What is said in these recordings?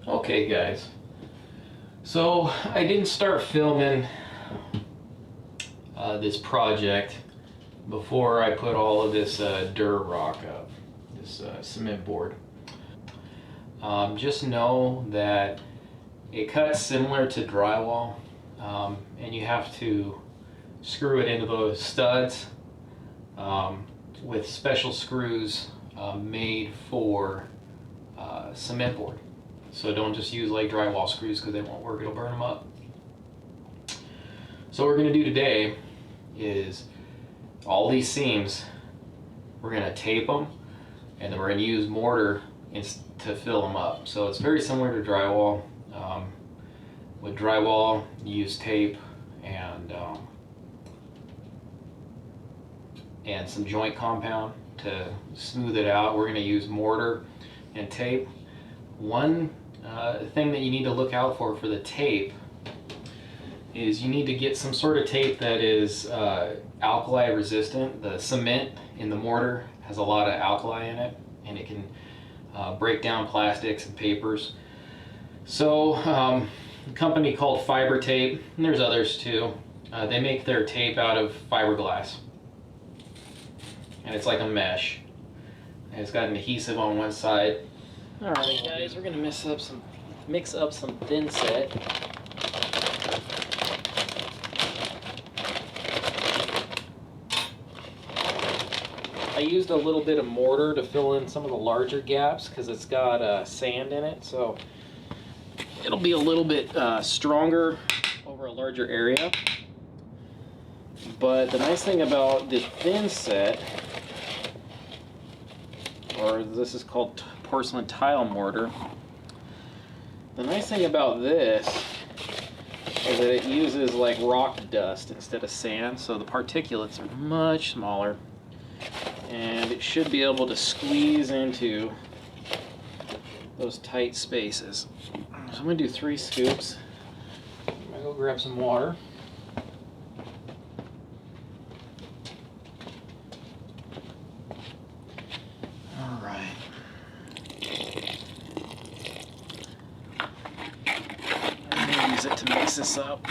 Okay guys, so I didn't start filming this project before I put all of this dirt rock up, this cement board. Just know that it cuts similar to drywall, and you have to screw it into those studs with special screws made for cement board. So don't just use like drywall screws because they won't work, it'll burn them up. So what we're going to do today is all these seams, we're going to tape them, and then we're going to use mortar to fill them up. So it's very similar to drywall. With drywall, you use tape and some joint compound to smooth it out. We're going to use mortar and tape. One thing that you need to look out for the tape is you need to get some sort of tape that is alkali resistant. The cement in the mortar has a lot of alkali in it, and it can break down plastics and papers. So a company called Fiber Tape, and there's others too, they make their tape out of fiberglass, and it's like a mesh, and it's got an adhesive on one side. Alright guys, we're gonna mix up some thin set. I used a little bit of mortar to fill in some of the larger gaps because it's got sand in it, so it'll be a little bit stronger over a larger area. But the nice thing about the thin set, or this is called porcelain tile mortar, the nice thing about this is that it uses like rock dust instead of sand, so the particulates are much smaller, and it should be able to squeeze into those tight spaces. So I'm going to do 3 scoops. I'm going to go grab some water. Alright. I'm going to use it to mix this up.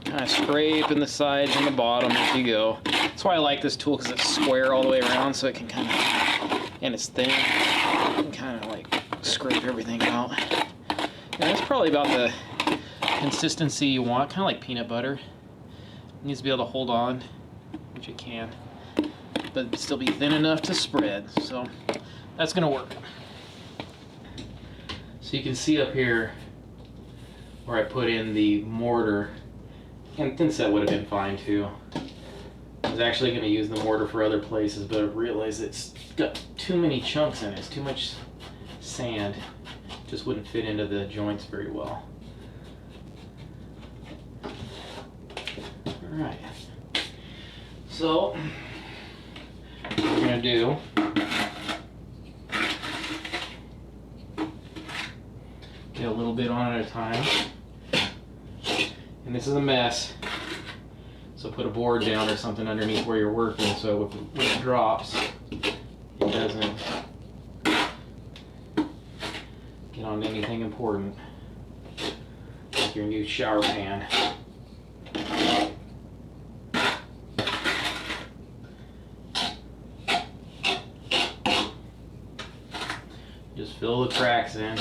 Kind of scrape in the sides and the bottom as you go. That's why I like this tool, because it's square all the way around, so it can kind of, and it's thin, you can kind of like scrape everything out. And that's probably about the consistency you want, kind of like peanut butter. It needs to be able to hold on, which it can, but still be thin enough to spread. So that's going to work. So you can see up here where I put in the mortar, and thin set would have been fine too. I was actually going to use the mortar for other places, but I realized it's got too many chunks in it. It's too much sand. Just wouldn't fit into the joints very well. Alright. So, what we're going to do, get a little bit on at a time. And this is a mess, so put a board down or something underneath where you're working, so when it drops, it doesn't get on anything important, like your new shower pan. Just fill the cracks in.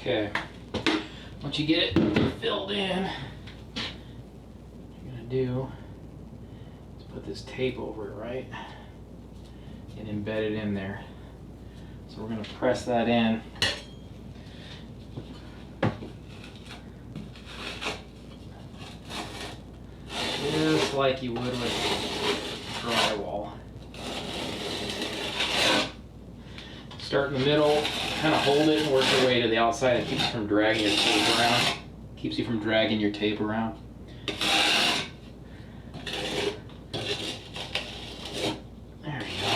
Okay, once you get it filled in, what you're gonna do is put this this tape over it, right? And embed it in there. So we're going to press that in. Just like you would with drywall. Start in the middle, kind of hold it and work your way to the outside. It keeps you from dragging your tape around. Keeps you from dragging your tape around. There you go.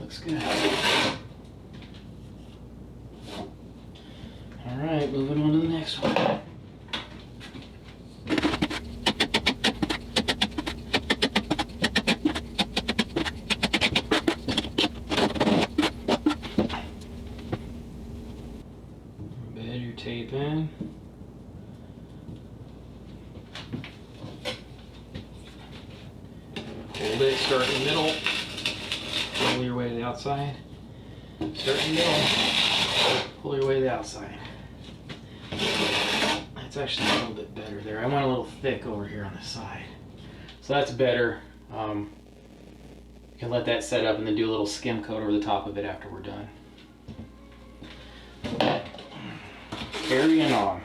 Looks good. All right, moving on to the next one. Embed your tape in. Hold it, start in the middle, pull your way to the outside. Start in the middle, pull your way to the outside. That's actually a little bit better there. I went a little thick over here on the side. So that's better. You can let that set up and then do a little skim coat over the top of it after we're done. Carrying on.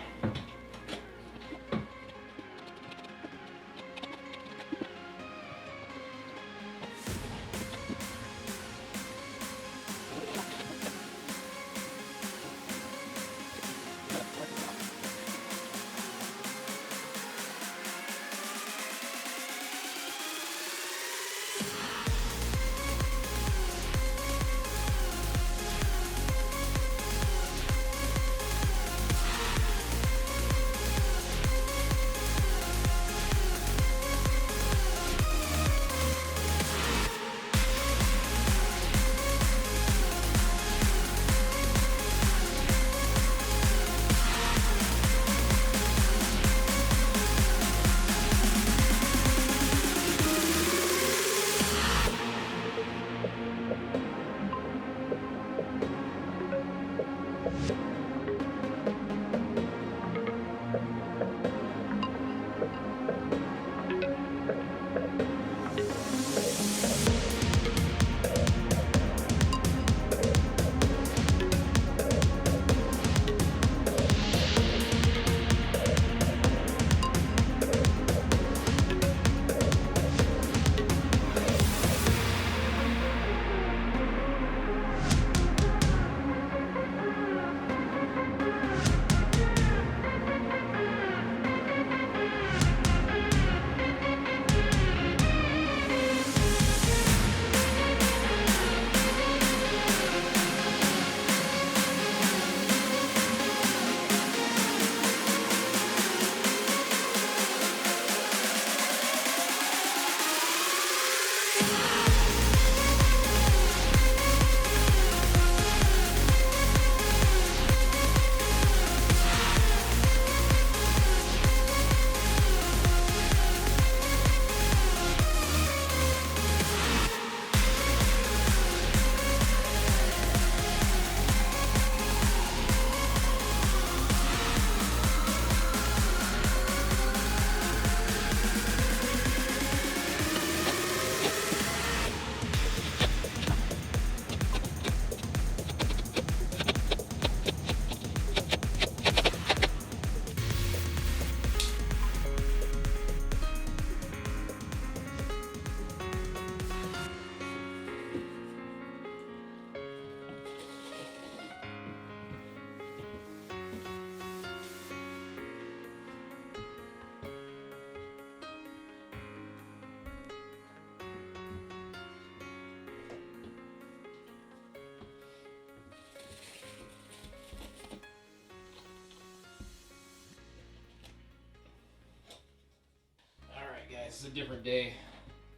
This is a different day.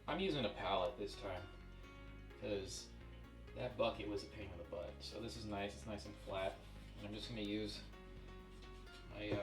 I'm using a pallet this time because that bucket was a pain in the butt. So this is nice, it's nice and flat. And I'm just going to use my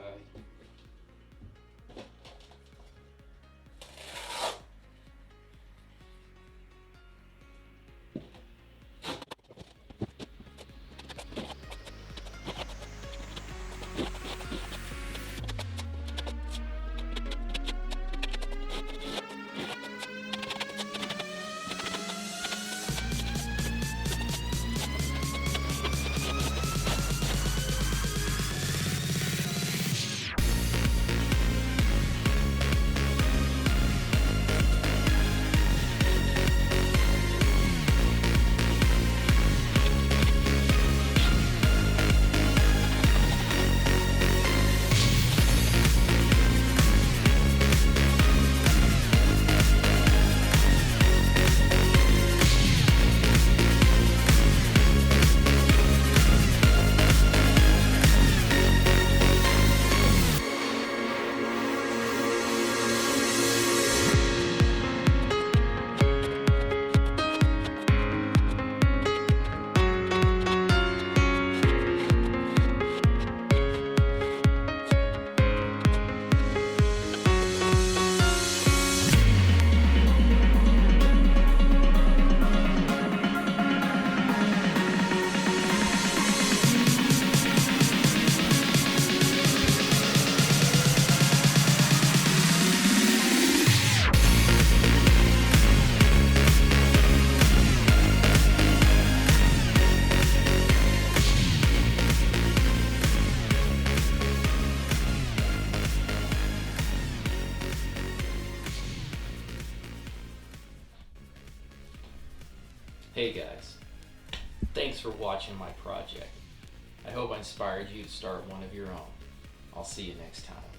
Hey guys, thanks for watching my project. I hope I inspired you to start one of your own. I'll see you next time.